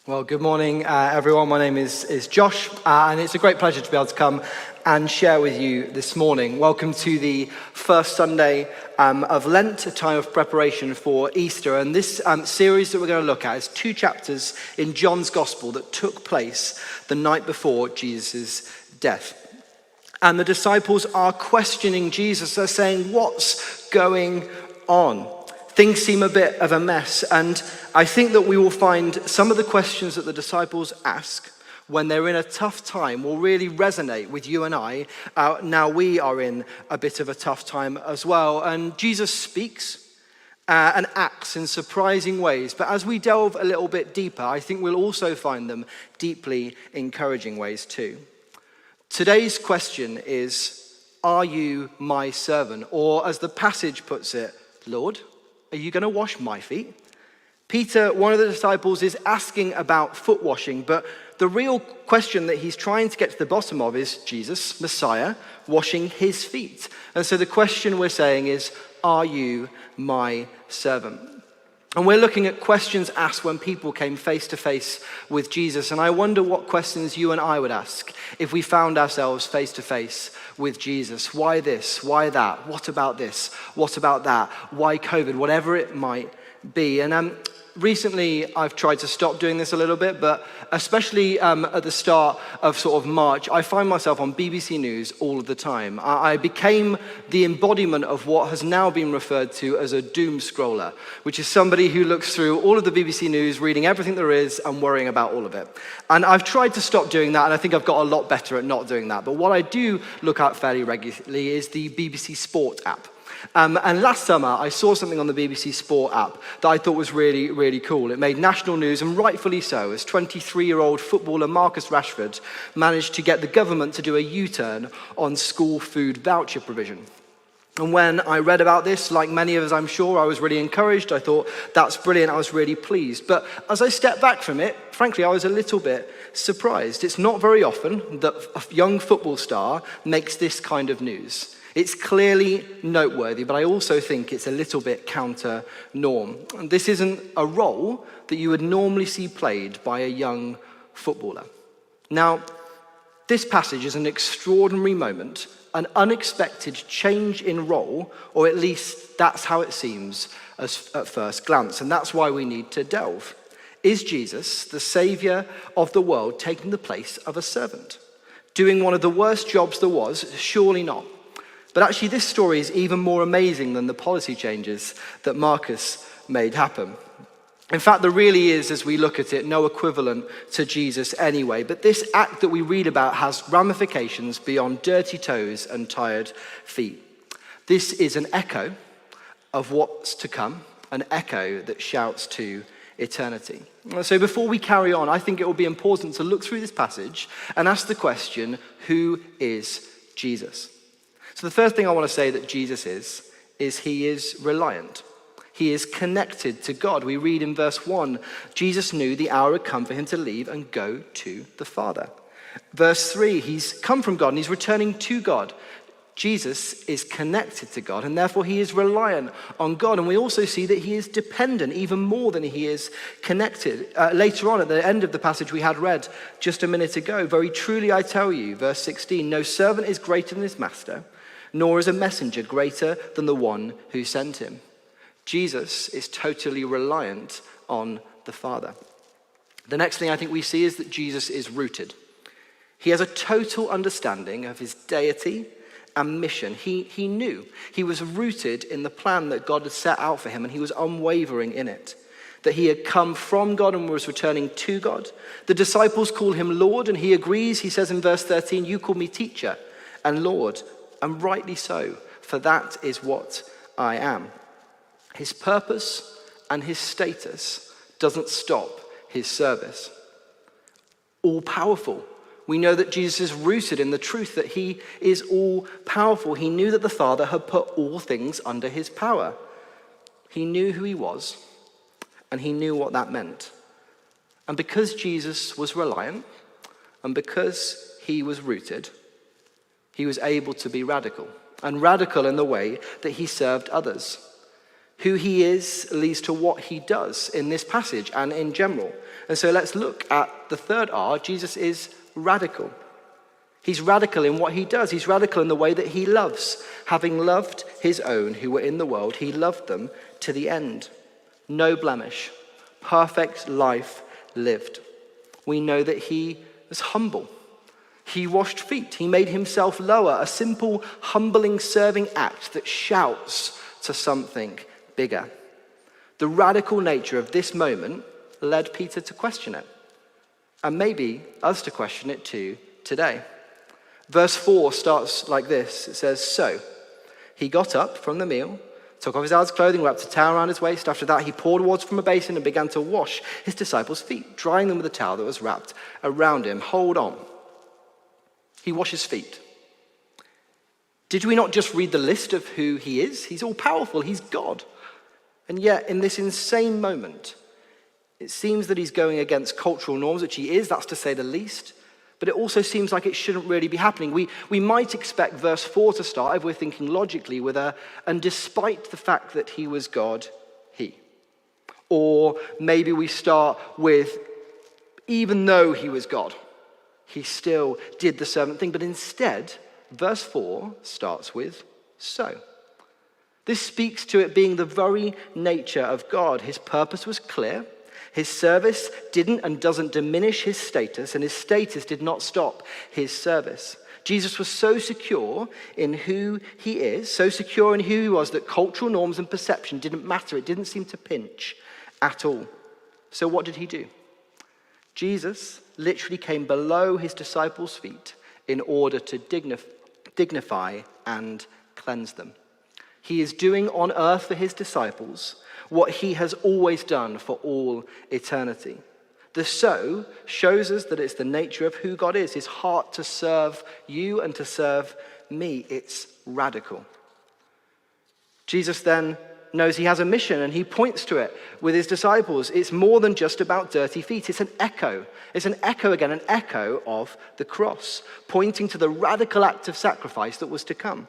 Well, good morning, everyone. My name is Josh, and it's a great pleasure to be able to come and share with you this morning. Welcome to the first Sunday of Lent, a time of preparation for Easter. And this series that we're going to look at is 2 chapters in John's Gospel that took place the night before Jesus' death. And the disciples are questioning Jesus. They're saying, what's going on? Things seem a bit of a mess, and I think that we will find some of the questions that the disciples ask when they're in a tough time will really resonate with you and I. Now we are in a bit of a tough time as well, and Jesus speaks and acts in surprising ways. But as we delve a little bit deeper, I think we'll also find them deeply encouraging ways too. Today's question is, are you my servant? Or as the passage puts it, Lord, are you going to wash my feet? Peter, one of the disciples, is asking about foot washing, but the real question that he's trying to get to the bottom of is Jesus, Messiah, washing his feet. And so the question we're saying is, are you my servant? And we're looking at questions asked when people came face to face with Jesus. And I wonder what questions you and I would ask if we found ourselves face to face with Jesus. Why this? Why that? What about this? What about that? Why COVID? Whatever it might be. And recently, I've tried to stop doing this a little bit, but especially at the start of sort of March, I find myself on BBC News all of the time. I became the embodiment of what has now been referred to as a doom scroller, which is somebody who looks through all of the BBC News, reading everything there is and worrying about all of it. And I've tried to stop doing that, and I think I've got a lot better at not doing that. But what I do look at fairly regularly is the BBC Sport app. And last summer, I saw something on the BBC Sport app that I thought was really, really cool. It made national news, and rightfully so, as 23-year-old footballer Marcus Rashford managed to get the government to do a U-turn on school food voucher provision. And when I read about this, like many of us, I'm sure, I was really encouraged. I thought, that's brilliant. I was really pleased. But as I stepped back from it, frankly, I was a little bit surprised. It's not very often that a young football star makes this kind of news. It's clearly noteworthy, but I also think it's a little bit counter-norm. And this isn't a role that you would normally see played by a young footballer. Now, this passage is an extraordinary moment, an unexpected change in role, or at least that's how it seems at first glance, and that's why we need to delve. Is Jesus, the Saviour of the world, taking the place of a servant? Doing one of the worst jobs there was? Surely not. But actually, this story is even more amazing than the policy changes that Marcus made happen. In fact, there really is, as we look at it, no equivalent to Jesus anyway. But this act that we read about has ramifications beyond dirty toes and tired feet. This is an echo of what's to come, an echo that shouts to eternity. So before we carry on, I think it will be important to look through this passage and ask the question, who is Jesus? So the first thing I want to say that Jesus is he is reliant. He is connected to God. We read in verse 1, Jesus knew the hour had come for him to leave and go to the Father. Verse 3, he's come from God and he's returning to God. Jesus is connected to God and therefore he is reliant on God. And we also see that he is dependent even more than he is connected. Later on at the end of the passage we had read just a minute ago, very truly I tell you, verse 16, no servant is greater than his master, nor is a messenger greater than the one who sent him. Jesus is totally reliant on the Father. The next thing I think we see is that Jesus is rooted. He has a total understanding of his deity and mission. He knew. He was rooted in the plan that God had set out for him, and he was unwavering in it. That he had come from God and was returning to God. The disciples call him Lord, and he agrees. He says in verse 13, you call me teacher and Lord, and rightly so, for that is what I am. His purpose and his status doesn't stop his service. All powerful. We know that Jesus is rooted in the truth that he is all powerful. He knew that the Father had put all things under his power. He knew who he was, and he knew what that meant. And because Jesus was reliant, and because he was rooted, he was able to be radical, and radical in the way that he served others. Who he is leads to what he does in this passage and in general. And so let's look at the third R. Jesus is radical. He's radical in what he does. He's radical in the way that he loves. Having loved his own who were in the world, he loved them to the end. No blemish. Perfect life lived. We know that he was humble. He washed feet. He made himself lower. A simple, humbling, serving act that shouts to something bigger. The radical nature of this moment led Peter to question it. And maybe us to question it too today. Verse 4 starts like this. It says, "So he got up from the meal, took off his outer clothing, wrapped a towel around his waist. After that, he poured water from a basin and began to wash his disciples' feet, drying them with a towel that was wrapped around him." Hold on. He washes feet. Did we not just read the list of who he is? He's all powerful. He's God. And yet, in this insane moment, it seems that he's going against cultural norms, which he is, that's to say the least. But it also seems like it shouldn't really be happening. We might expect verse 4 to start, if we're thinking logically, with "and despite the fact that he was God, he." Or maybe we start with, "even though he was God, he still did the servant thing." But instead, verse 4 starts with "so." This speaks to it being the very nature of God. His purpose was clear. His service didn't and doesn't diminish his status, and his status did not stop his service. Jesus was so secure in who he is, so secure in who he was, that cultural norms and perception didn't matter. It didn't seem to pinch at all. So what did he do? Jesus literally came below his disciples' feet in order to dignify and cleanse them. He is doing on earth for his disciples what he has always done for all eternity. The "so" shows us that it's the nature of who God is, his heart to serve you and to serve me. It's radical. Jesus then knows he has a mission, and he points to it with his disciples. It's more than just about dirty feet. It's an echo. It's an echo again, an echo of the cross, pointing to the radical act of sacrifice that was to come.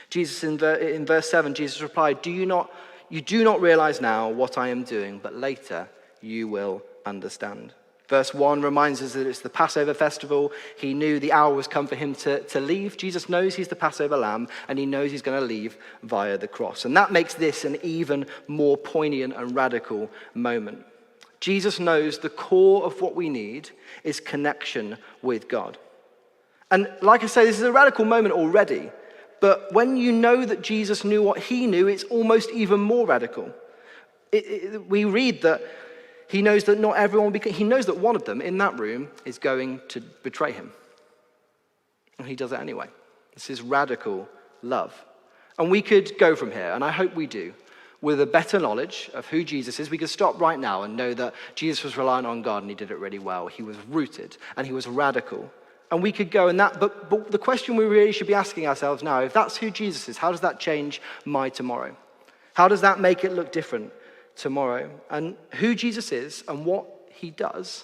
Jesus, in verse 7, Jesus replied, You do not realize now what I am doing, but later you will understand." Verse 1 reminds us that it's the Passover festival. He knew the hour was come for him to leave. Jesus knows he's the Passover lamb, and he knows he's going to leave via the cross. And that makes this an even more poignant and radical moment. Jesus knows the core of what we need is connection with God. And like I say, this is a radical moment already. But when you know that Jesus knew what he knew, it's almost even more radical. We read that he knows that not everyone he knows that one of them in that room is going to betray him. And he does it anyway. This is radical love. And we could go from here, and I hope we do, with a better knowledge of who Jesus is. We could stop right now and know that Jesus was reliant on God and he did it really well. He was rooted and he was radical. And we could go in that, but the question we really should be asking ourselves now, if that's who Jesus is, how does that change my tomorrow? How does that make it look different tomorrow? And who Jesus is and what he does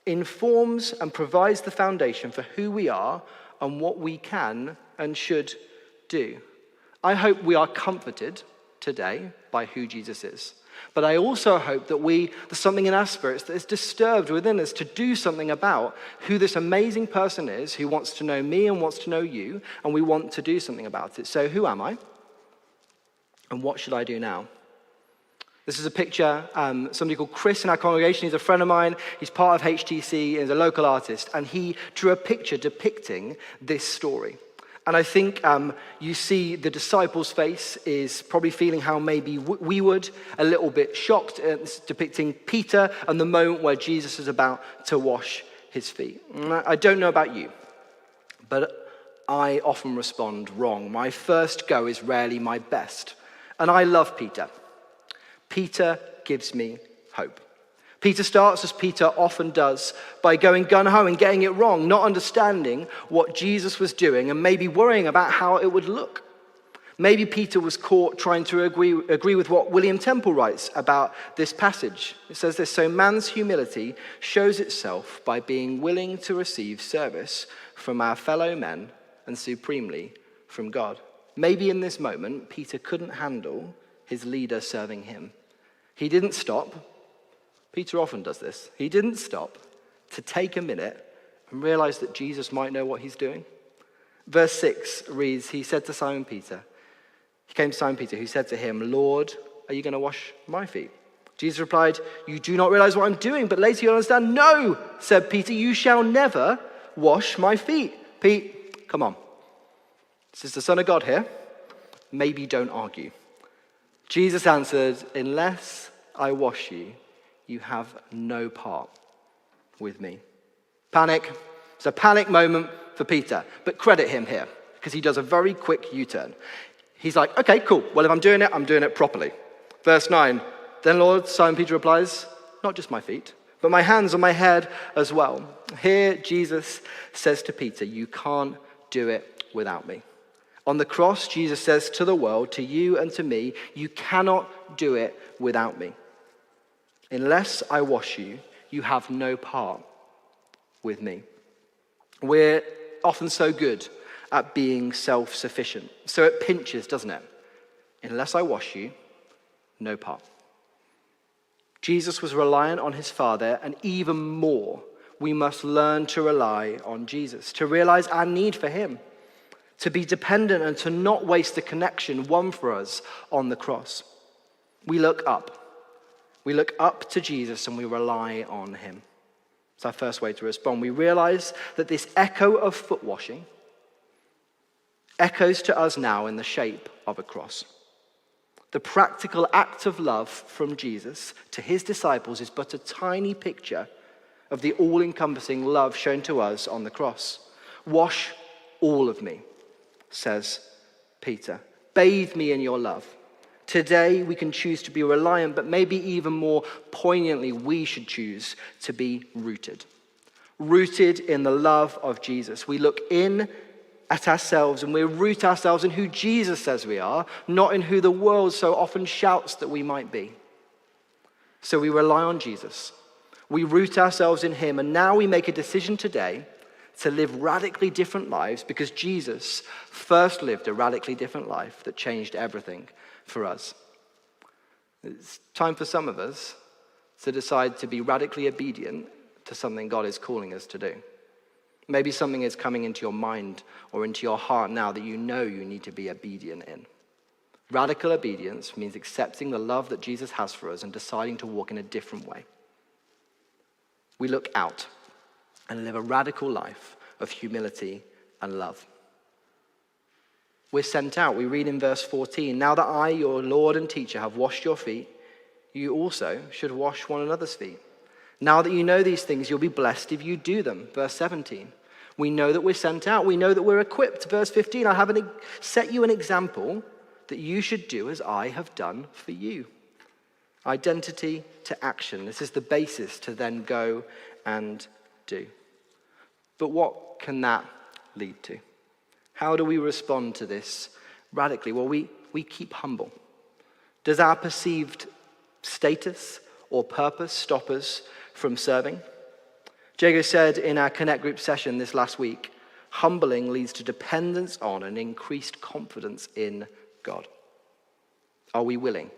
informs and provides the foundation for who we are and what we can and should do. I hope we are comforted today by who Jesus is. But I also hope that there's something in our spirits that is disturbed within us to do something about who this amazing person is who wants to know me and wants to know you, and we want to do something about it. So who am I? And what should I do now? This is a picture, somebody called Chris in our congregation. He's a friend of mine. He's part of HTC, he's a local artist, and he drew a picture depicting this story. And I think you see the disciples' face is probably feeling how maybe we would, a little bit shocked. It's depicting Peter and the moment where Jesus is about to wash his feet. I don't know about you, but I often respond wrong. My first go is rarely my best. And I love Peter. Peter gives me hope. Peter starts, as Peter often does, by going gung-ho and getting it wrong, not understanding what Jesus was doing and maybe worrying about how it would look. Maybe Peter was caught trying to agree with what William Temple writes about this passage. It says this, "So man's humility shows itself by being willing to receive service from our fellow men and supremely from God." Maybe in this moment, Peter couldn't handle his leader serving him. He didn't stop, Peter often does this. He didn't stop to take a minute and realize that Jesus might know what he's doing. Verse 6 reads, he came to Simon Peter, who said to him, Lord, are you going to wash my feet? Jesus replied, you do not realize what I'm doing, but later you'll understand. No, said Peter, you shall never wash my feet. Pete, come on. This is the Son of God here. Maybe don't argue. Jesus answered, unless I wash you, you have no part with me. Panic. It's a panic moment for Peter, but credit him here because he does a very quick U-turn. He's like, okay, cool. Well, if I'm doing it properly. Verse 9, then Lord, Simon Peter replies, not just my feet, but my hands and my head as well. Here, Jesus says to Peter, you can't do it without me. On the cross, Jesus says to the world, to you and to me, you cannot do it without me. Unless I wash you, you have no part with me. We're often so good at being self-sufficient. So it pinches, doesn't it? Unless I wash you, no part. Jesus was reliant on his Father, and even more, we must learn to rely on Jesus, to realize our need for him, to be dependent and to not waste the connection won for us on the cross. We look up. We look up to Jesus and we rely on him. It's our first way to respond. We realize that this echo of foot washing echoes to us now in the shape of a cross. The practical act of love from Jesus to his disciples is but a tiny picture of the all-encompassing love shown to us on the cross. Wash all of me, says Peter. Bathe me in your love. Today we can choose to be reliant, but maybe even more poignantly, we should choose to be rooted. Rooted in the love of Jesus. We look in at ourselves and we root ourselves in who Jesus says we are, not in who the world so often shouts that we might be. So we rely on Jesus. We root ourselves in him, and now we make a decision today to live radically different lives because Jesus first lived a radically different life that changed everything for us. It's time for some of us to decide to be radically obedient to something God is calling us to do. Maybe something is coming into your mind or into your heart now that you know you need to be obedient in. Radical obedience means accepting the love that Jesus has for us and deciding to walk in a different way. We look out and live a radical life of humility and love. We're sent out. We read in verse 14, now that I, your Lord and teacher, have washed your feet, you also should wash one another's feet. Now that you know these things, you'll be blessed if you do them. Verse 17, we know that we're sent out. We know that we're equipped. Verse 15, I have set you an example that you should do as I have done for you. Identity to action. This is the basis to then go and do. But what can that lead to? How do we respond to this radically? Well, we keep humble. Does our perceived status or purpose stop us from serving? Jago said in our Connect group session this last week, humbling leads to dependence on and increased confidence in God. Are we willing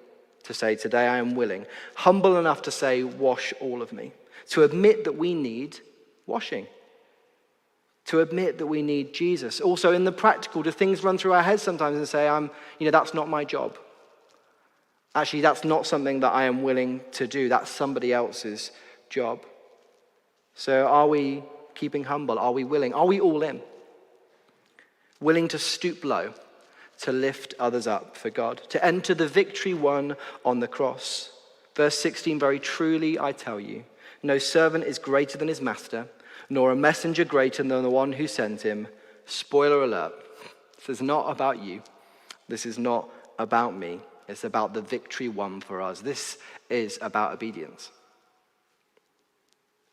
to say, today I am willing, humble enough to say, wash all of me, to admit that we need washing, to admit that we need Jesus. Also in the practical, do things run through our heads sometimes and say, that's not my job. Actually, that's not something that I am willing to do. That's somebody else's job. So are we keeping humble? Are we willing? Are we all in? Willing to stoop low, to lift others up for God, to enter the victory won on the cross. Verse 16, very truly I tell you, no servant is greater than his master, nor a messenger greater than the one who sent him. Spoiler alert, this is not about you. This is not about me. It's about the victory won for us. This is about obedience.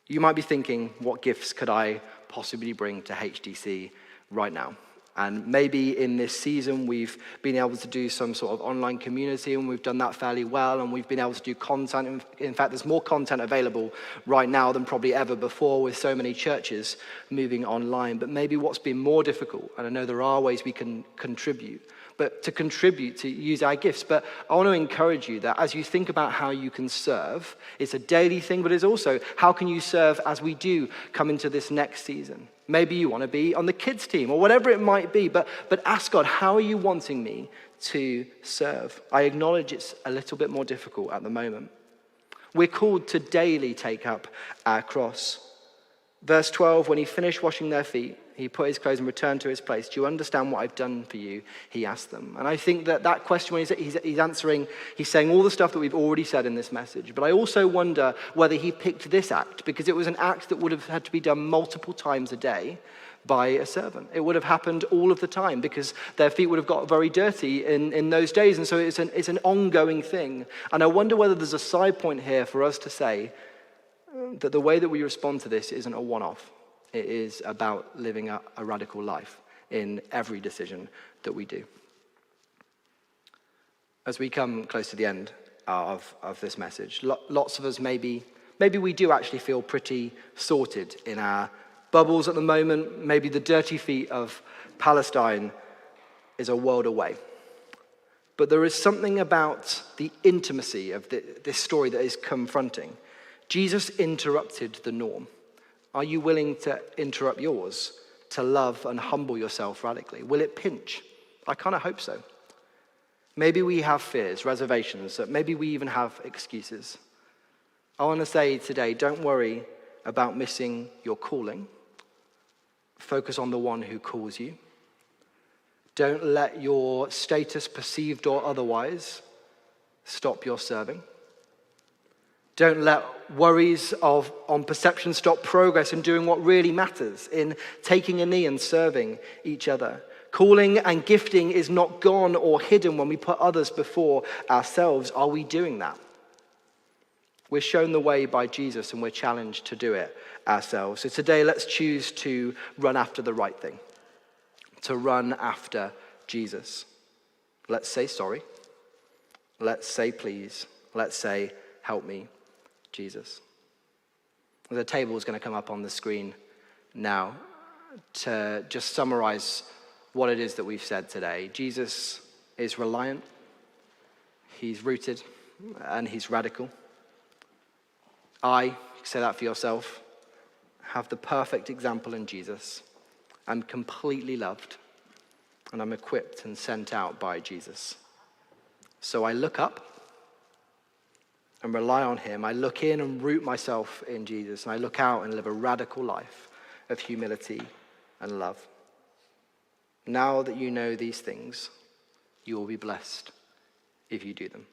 You might be thinking, what gifts could I possibly bring to HDC right now? And maybe in this season, we've been able to do some sort of online community, and we've done that fairly well, and we've been able to do content. In fact, there's more content available right now than probably ever before with so many churches moving online. But maybe what's been more difficult, and I know there are ways we can contribute, but to contribute, to use our gifts. But I want to encourage you that as you think about how you can serve, it's a daily thing, but it's also how can you serve as we do come into this next season. Maybe you want to be on the kids team or whatever it might be, but ask God, how are you wanting me to serve? I acknowledge it's a little bit more difficult at the moment. We're called to daily take up our cross. Verse 12, when he finished washing their feet, he put his clothes and returned to his place. Do you understand what I've done for you? He asked them. And I think that question, when he's answering, he's saying all the stuff that we've already said in this message. But I also wonder whether he picked this act, because it was an act that would have had to be done multiple times a day by a servant. It would have happened all of the time because their feet would have got very dirty in those days. And so it's an ongoing thing. And I wonder whether there's a side point here for us to say that the way that we respond to this isn't a one-off. It is about living a radical life in every decision that we do. As we come close to the end of this message, lots of us maybe we do actually feel pretty sorted in our bubbles at the moment. Maybe the dirty feet of Palestine is a world away. But there is something about the intimacy of this story that is confronting. Jesus interrupted the norm. Are you willing to interrupt yours, to love and humble yourself radically? Will it pinch? I kind of hope so. Maybe we have fears, reservations, that maybe we even have excuses. I want to say today, don't worry about missing your calling. Focus on the one who calls you. Don't let your status, perceived or otherwise, stop your serving. Don't let worries on perception stop progress in doing what really matters, in taking a knee and serving each other. Calling and gifting is not gone or hidden when we put others before ourselves. Are we doing that? We're shown the way by Jesus and we're challenged to do it ourselves. So today, let's choose to run after the right thing, to run after Jesus. Let's say sorry. Let's say please. Let's say help me, Jesus. The table is going to come up on the screen now to just summarize what it is that we've said today. Jesus is reliant, he's rooted, and he's radical. Say that for yourself, have the perfect example in Jesus. I'm completely loved, and I'm equipped and sent out by Jesus. So I look up and rely on him. I look in and root myself in Jesus, and I look out and live a radical life of humility and love. Now that you know these things, you will be blessed if you do them.